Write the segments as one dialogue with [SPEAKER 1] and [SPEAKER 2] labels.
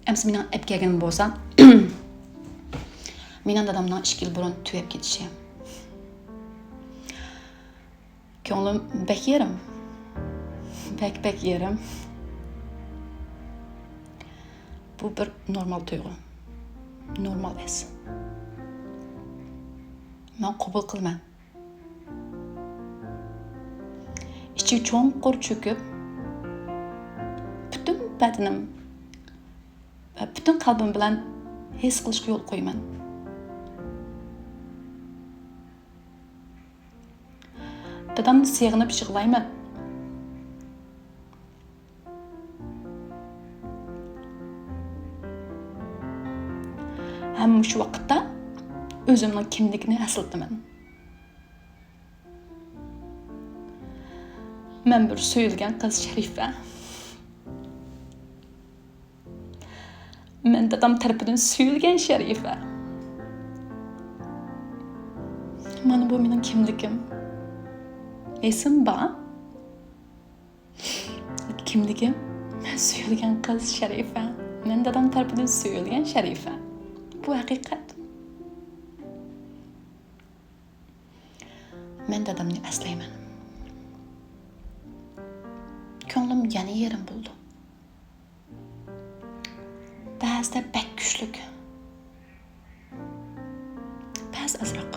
[SPEAKER 1] Әмсі менің әпкегенім болса, менің dadamdan 2 yıl burun tüyep gidişi. Könglim bek yerim. Bek yerim. Bu bir normal duygu. Normal es. Ben qabul qilman. İçi cho'nqur cho'kib, bütün badanim, bütün qalbim bilan his qilishga yo'l qo'yman. Dadamni seg'inib yig'layman. Ham shu vaqtda o'zimning kimligini asıltaman. Men bir so'yilgan qiz Sharifa. Men dadam tarafidan so'yilgan Sharifa. Mana bu mening kimligim. Esim bor. Kimligim? Men so'yilgan qiz Sharifa. Men dadam tarafidan so'yilgan Sharifa. Bu haqiqat. Men dadamni aslayman. Ko'nglim yana yerim buldu. Ba'zida bek kuchlik. Ba'zi azroq.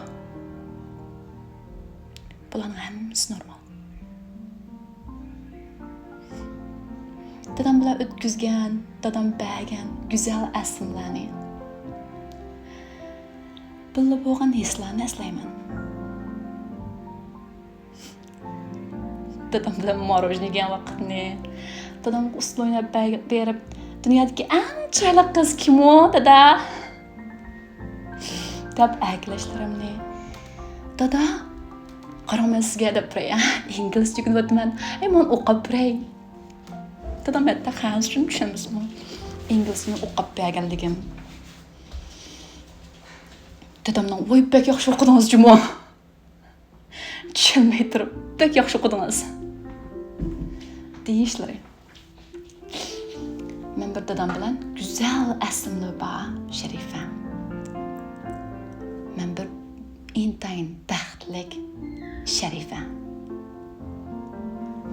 [SPEAKER 1] Bularning hammasi normal. Dadam bilan o'tkazgan, dadam bergan go'zal aslimlarni, birga bo'lgan hislarni eslayman. Dadam bilan moroj yegan vaqtni, dadam usul o'ynab berib, dunyodagi eng chiroyli qiz kim o, dada? deb aytishlarimni. Dada, qaraman sizga deb turay. Ingliz o'rganyapman. Men o'qib turay. Dadam hatta xanshim tushunmasmi? Inglizni o'qib berganligim. Dadamning voy bek yaxshi o'qidingiz jumo. Tushunmay turib, bek yaxshi o'qidingiz. Deyishlari. Men bir dadam bilan güzel aslimli bor Sharifa. Men bir intayin baxtlik Sharifa.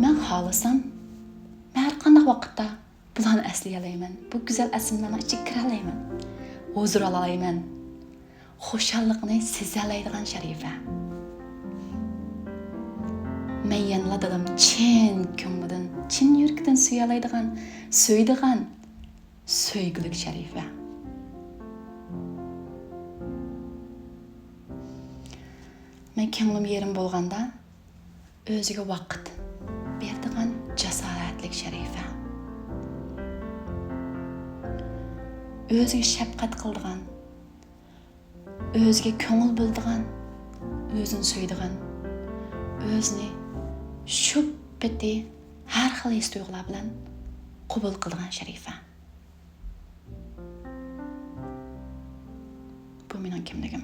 [SPEAKER 1] Men xohlasam, har qanday vaqtda bularni aslay olayman. Bu güzel aslimlarning ichiga kira olayman. Huzur olayman. Xo'shallikni seza oladigan Sharifa. Men yana dadam chin ko'nglidan, chin yurakdan suyaladigan, so'ydigan so'ygulik Sharifa. Men ko'nglim yerim bo'lganda o'ziga vaqt beradigan jasoratlik Sharifa. O'ziga shafqat qiladigan, o'ziga ko'ngil bildigan, o'zini so'ydigan, o'zini shu peti har xil his tuyg'ular bilan qabul qilgan Sharifa. Bu mening kimligim.